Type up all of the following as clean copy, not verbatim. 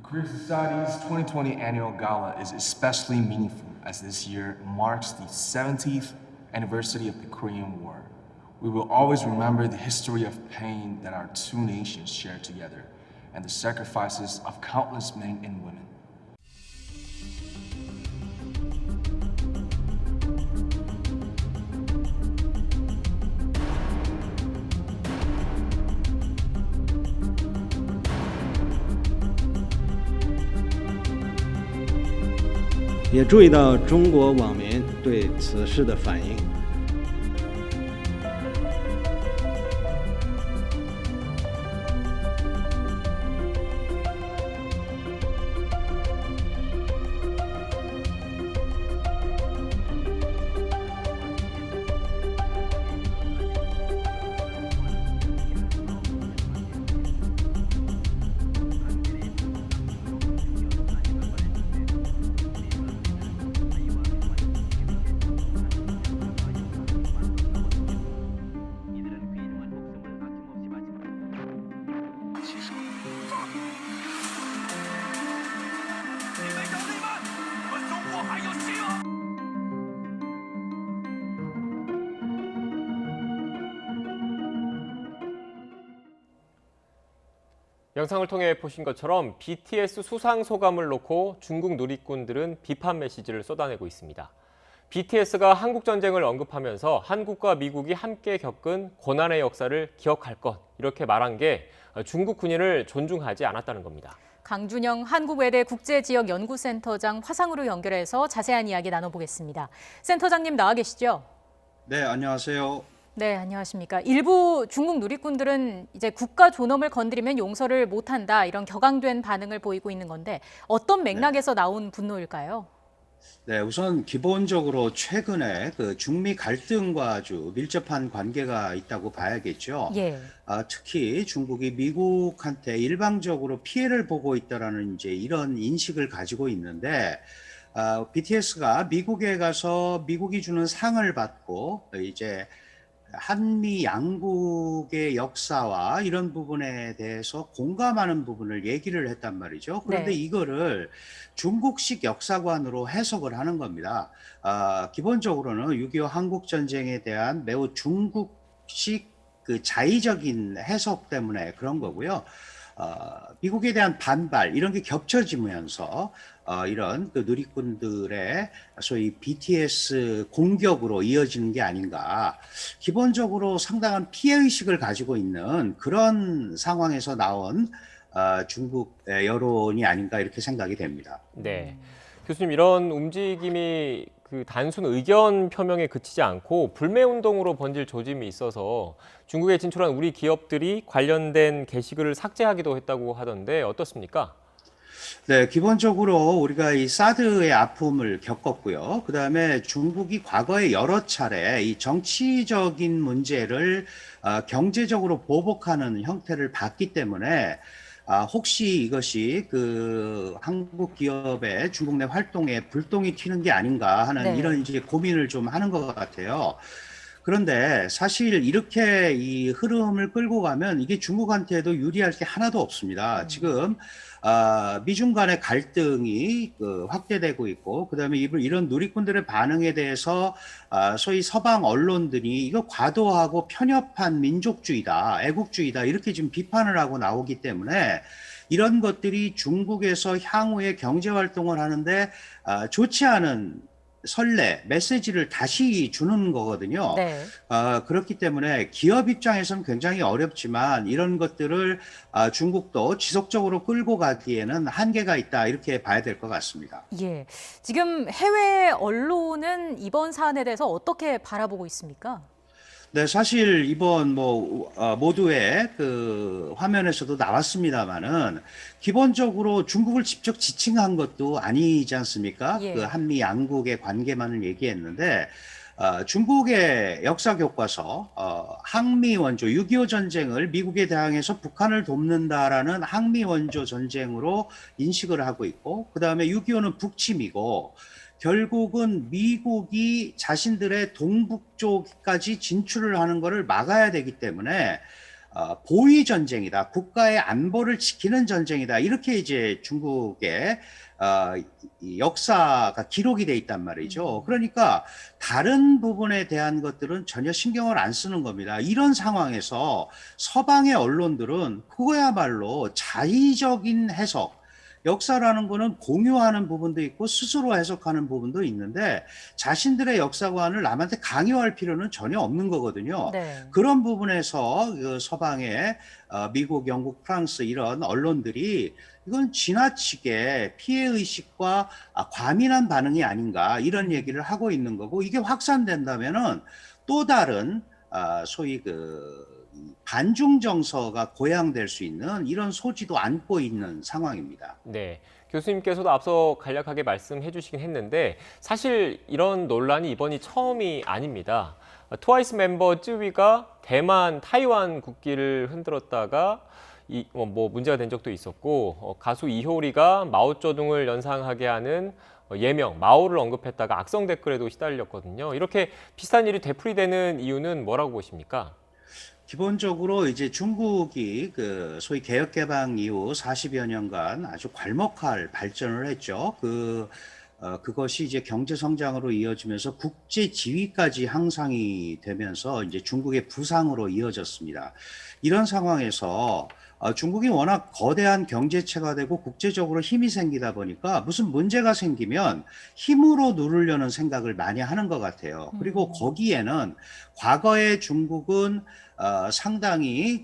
Korea Society's 2020 annual gala is especially meaningful as this year marks the 70th anniversary of the Korean War. We will always remember the history of pain that our two nations shared together and the sacrifices of countless men and women.也注意到中国网民对此事的反应。영상을 통해 보신 것처럼 BTS 수상 소감을 놓고 중국 누리꾼들은 비판 메시지를 쏟아내고 있습니다. BTS가 한국 전쟁을 언급하면서 한국과 미국이 함께 겪은 고난의 역사를 기억할 것, 이렇게 말한 게 중국 군인을 존중하지 않았다는 겁니다. 강준영 한국외대 국제지역연구센터장 화상으로 연결해서 자세한 이야기 나눠보겠습니다. 센터장님 나와 계시죠? 네, 안녕하세요. 네, 안녕하십니까. 일부 중국 누리꾼들은 이제 국가 존엄을 건드리면 용서를 못한다, 이런 격앙된 반응을 보이고 있는 건데 어떤 맥락에서 나온 분노일까요? 네, 우선 기본적으로 최근에 그 중미 갈등과 아주 밀접한 관계가 있다고 봐야겠죠. 예. 특히 중국이 미국한테 일방적으로 피해를 보고 있다라는 이제 이런 인식을 가지고 있는데, BTS가 미국에 가서 미국이 주는 상을 받고 이제 한미 양국의 역사와 이런 부분에 대해서 공감하는 부분을 얘기를 했단 말이죠. 그런데 네. 이거를 중국식 역사관으로 해석을 하는 겁니다. 기본적으로는 6.25 한국전쟁에 대한 매우 중국식 그 자의적인 해석 때문에 그런 거고요. 미국에 대한 반발 이런 게 겹쳐지면서 이런 그 누리꾼들의 소위 BTS 공격으로 이어지는 게 아닌가. 기본적으로 상당한 피해의식을 가지고 있는 그런 상황에서 나온 중국의 여론이 아닌가 이렇게 생각이 됩니다. 네, 교수님, 이런 움직임이 그 단순 의견 표명에 그치지 않고 불매운동으로 번질 조짐이 있어서 중국에 진출한 우리 기업들이 관련된 게시글을 삭제하기도 했다고 하던데 어떻습니까? 네, 기본적으로 우리가 이 사드의 아픔을 겪었고요. 그다음에 중국이 과거에 여러 차례 이 정치적인 문제를 경제적으로 보복하는 형태를 봤기 때문에 혹시 이것이 그 한국 기업의 중국 내 활동에 불똥이 튀는 게 아닌가 하는 네. 이런 이제 고민을 좀 하는 것 같아요. 그런데 사실 이렇게 이 흐름을 끌고 가면 이게 중국한테도 유리할 게 하나도 없습니다. 지금 미중 간의 갈등이 확대되고 있고, 그다음에 이런 누리꾼들의 반응에 대해서 소위 서방 언론들이 이거 과도하고 편협한 민족주의다, 애국주의다 이렇게 지금 비판을 하고 나오기 때문에 이런 것들이 중국에서 향후에 경제 활동을 하는데 좋지 않은 선례, 메시지를 다시 주는 거거든요. 네. 그렇기 때문에 기업 입장에서는 굉장히 어렵지만 이런 것들을 중국도 지속적으로 끌고 가기에는 한계가 있다 이렇게 봐야 될 것 같습니다. 예. 지금 해외 언론은 이번 사안에 대해서 어떻게 바라보고 있습니까? 네, 사실 이번 모두의 그 화면에서도 나왔습니다만은 기본적으로 중국을 직접 지칭한 것도 아니지 않습니까? 예. 그 한미 양국의 관계만을 얘기했는데 중국의 역사 교과서 항미 원조 6.25 전쟁을 미국에 대항해서 북한을 돕는다라는 항미 원조 전쟁으로 인식을 하고 있고, 그다음에 6.25는 북침이고 결국은 미국이 자신들의 동북쪽까지 진출을 하는 것을 막아야 되기 때문에 보위 전쟁이다, 국가의 안보를 지키는 전쟁이다, 이렇게 이제 중국의 이 역사가 기록이 돼 있단 말이죠. 그러니까 다른 부분에 대한 것들은 전혀 신경을 안 쓰는 겁니다. 이런 상황에서 서방의 언론들은 그거야말로 자의적인 해석, 역사라는 거는 공유하는 부분도 있고 스스로 해석하는 부분도 있는데 자신들의 역사관을 남한테 강요할 필요는 전혀 없는 거거든요. 네. 그런 부분에서 그 서방의 미국, 영국, 프랑스 이런 언론들이 이건 지나치게 피해의식과 과민한 반응이 아닌가 이런 얘기를 하고 있는 거고, 이게 확산된다면은 또 다른 소위 그 반중 정서가 고양될 수 있는 이런 소지도 안고 있는 상황입니다. 네. 교수님께서도 앞서 간략하게 말씀해 주시긴 했는데 사실 이런 논란이 이번이 처음이 아닙니다. 트와이스 멤버 쯔위가 대만, 타이완 국기를 흔들었다가 뭐 문제가 된 적도 있었고, 가수 이효리가 마오쩌둥을 연상하게 하는 예명 마오를 언급했다가 악성 댓글에도 시달렸거든요. 이렇게 비슷한 일이 되풀이되는 이유는 뭐라고 보십니까? 기본적으로 이제 중국이 그 소위 개혁 개방 이후 40여 년간 아주 괄목할 발전을 했죠. 그것이 이제 경제 성장으로 이어지면서 국제 지위까지 향상이 되면서 이제 중국의 부상으로 이어졌습니다. 이런 상황에서 중국이 워낙 거대한 경제체가 되고 국제적으로 힘이 생기다 보니까 무슨 문제가 생기면 힘으로 누르려는 생각을 많이 하는 것 같아요. 그리고 거기에는 과거에 중국은 상당히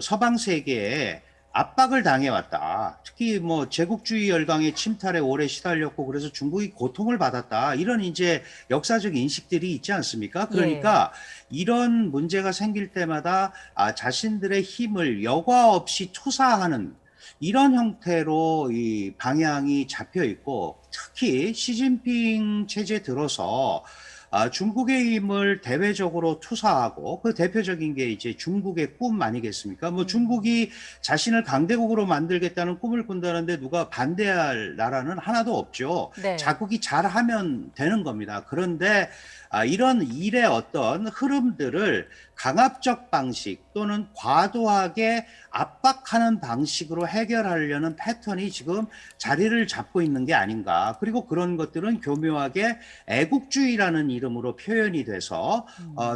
서방 세계에 압박을 당해왔다. 특히 뭐 제국주의 열강의 침탈에 오래 시달렸고 그래서 중국이 고통을 받았다. 이런 이제 역사적 인식들이 있지 않습니까? 그러니까 이런 문제가 생길 때마다 자신들의 힘을 여과 없이 투사하는 이런 형태로 이 방향이 잡혀 있고, 특히 시진핑 체제 들어서 중국의 힘을 대외적으로 투사하고, 그 대표적인 게 이제 중국의 꿈 아니겠습니까? 뭐 중국이 자신을 강대국으로 만들겠다는 꿈을 꾼다는데 누가 반대할 나라는 하나도 없죠. 네. 자국이 잘하면 되는 겁니다. 그런데 이런 일의 어떤 흐름들을 강압적 방식 또는 과도하게 압박하는 방식으로 해결하려는 패턴이 지금 자리를 잡고 있는 게 아닌가. 그리고 그런 것들은 교묘하게 애국주의라는 이름으로 표현이 돼서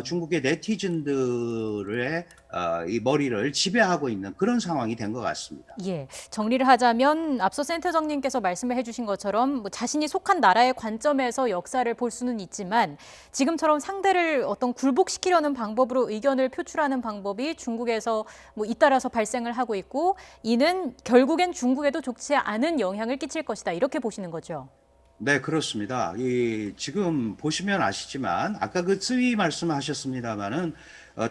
중국의 네티즌들의 이 머리를 지배하고 있는 그런 상황이 된 것 같습니다. 예, 정리를 하자면 앞서 센터장님께서 말씀을 해주신 것처럼 뭐 자신이 속한 나라의 관점에서 역사를 볼 수는 있지만 지금처럼 상대를 어떤 굴복시키려는 방법으로 의견을 표출하는 방법이 중국에서 뭐 잇따라서 발생을 하고 있고, 이는 결국엔 중국에도 좋지 않은 영향을 끼칠 것이다, 이렇게 보시는 거죠. 네, 그렇습니다. 지금 보시면 아시지만 아까 그 쯔위 말씀하셨습니다마는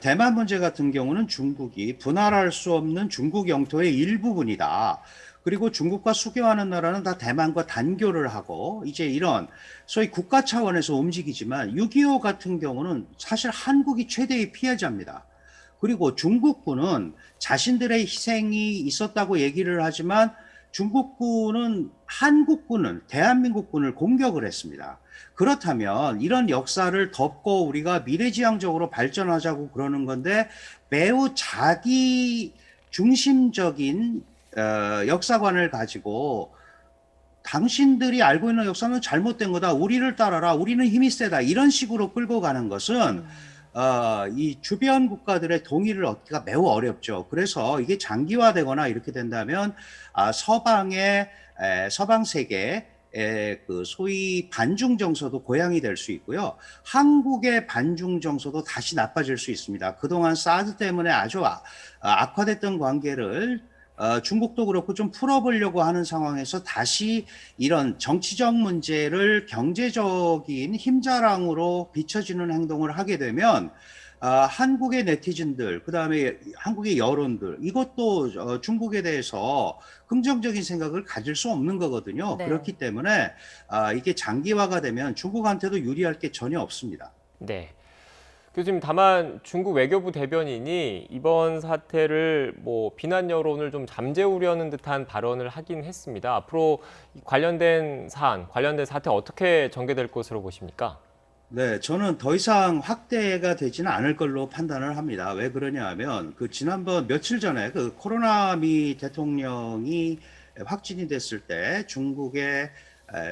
대만 문제 같은 경우는 중국이 분할할 수 없는 중국 영토의 일부분이다. 그리고 중국과 수교하는 나라는 다 대만과 단교를 하고 이제 이런 소위 국가 차원에서 움직이지만 6.25 같은 경우는 사실 한국이 최대의 피해자입니다. 그리고 중국군은 자신들의 희생이 있었다고 얘기를 하지만 중국군은 한국군은 대한민국군을 공격을 했습니다. 그렇다면 이런 역사를 덮고 우리가 미래지향적으로 발전하자고 그러는 건데 매우 자기 중심적인 역사관을 가지고 당신들이 알고 있는 역사는 잘못된 거다, 우리를 따라라, 우리는 힘이 세다, 이런 식으로 끌고 가는 것은 이 주변 국가들의 동의를 얻기가 매우 어렵죠. 그래서 이게 장기화되거나 이렇게 된다면 서방 세계의 그 소위 반중 정서도 고양이 될 수 있고요. 한국의 반중 정서도 다시 나빠질 수 있습니다. 그동안 사드 때문에 아주 악화됐던 관계를 중국도 그렇고 좀 풀어보려고 하는 상황에서 다시 이런 정치적 문제를 경제적인 힘자랑으로 비춰지는 행동을 하게 되면 한국의 네티즌들, 그다음에 한국의 여론들, 이것도 중국에 대해서 긍정적인 생각을 가질 수 없는 거거든요. 네. 그렇기 때문에 이게 장기화가 되면 중국한테도 유리할 게 전혀 없습니다. 네. 교수님, 다만 중국 외교부 대변인이 이번 사태를 뭐 비난 여론을 좀 잠재우려는 듯한 발언을 하긴 했습니다. 앞으로 관련된 사안, 관련된 사태 어떻게 전개될 것으로 보십니까? 네, 저는 더 이상 확대가 되지는 않을 걸로 판단을 합니다. 왜 그러냐 하면 그 지난번 며칠 전에 그 코로나미 대통령이 확진이 됐을 때 중국의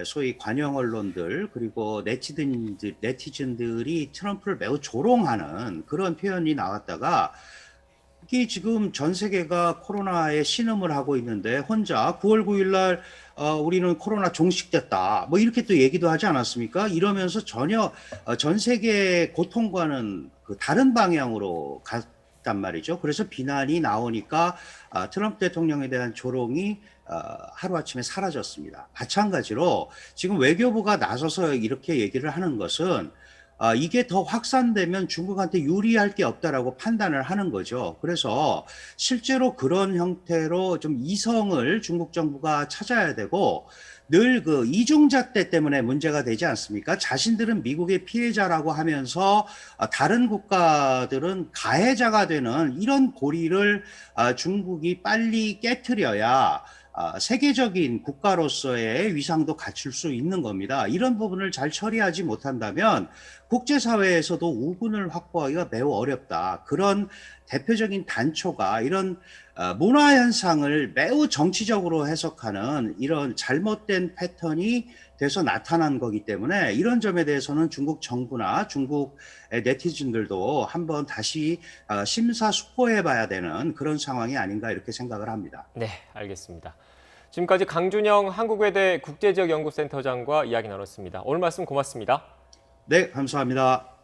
소위 관영 언론들 그리고 네티즌들이 트럼프를 매우 조롱하는 그런 표현이 나왔다가 특히 지금 전 세계가 코로나에 신음을 하고 있는데 혼자 9월 9일 날 우리는 코로나 종식됐다. 뭐 이렇게 또 얘기도 하지 않았습니까? 이러면서 전혀 전 세계의 고통과는 그 다른 방향으로 갔단 말이죠. 그래서 비난이 나오니까 트럼프 대통령에 대한 조롱이 하루아침에 사라졌습니다. 마찬가지로 지금 외교부가 나서서 이렇게 얘기를 하는 것은 이게 더 확산되면 중국한테 유리할 게 없다라고 판단을 하는 거죠. 그래서 실제로 그런 형태로 좀 이성을 중국 정부가 찾아야 되고 늘 그 이중잣대 때문에 문제가 되지 않습니까? 자신들은 미국의 피해자라고 하면서 다른 국가들은 가해자가 되는 이런 고리를 중국이 빨리 깨트려야 세계적인 국가로서의 위상도 갖출 수 있는 겁니다. 이런 부분을 잘 처리하지 못한다면 국제사회에서도 우군을 확보하기가 매우 어렵다. 그런 대표적인 단초가 이런 문화 현상을 매우 정치적으로 해석하는 이런 잘못된 패턴이 돼서 나타난 거기 때문에 이런 점에 대해서는 중국 정부나 중국의 네티즌들도 한번 다시 심사숙고해 봐야 되는 그런 상황이 아닌가 이렇게 생각을 합니다. 네, 알겠습니다. 지금까지 강준영 한국외대 국제지역연구센터장과 이야기 나눴습니다. 오늘 말씀 고맙습니다. 네, 감사합니다.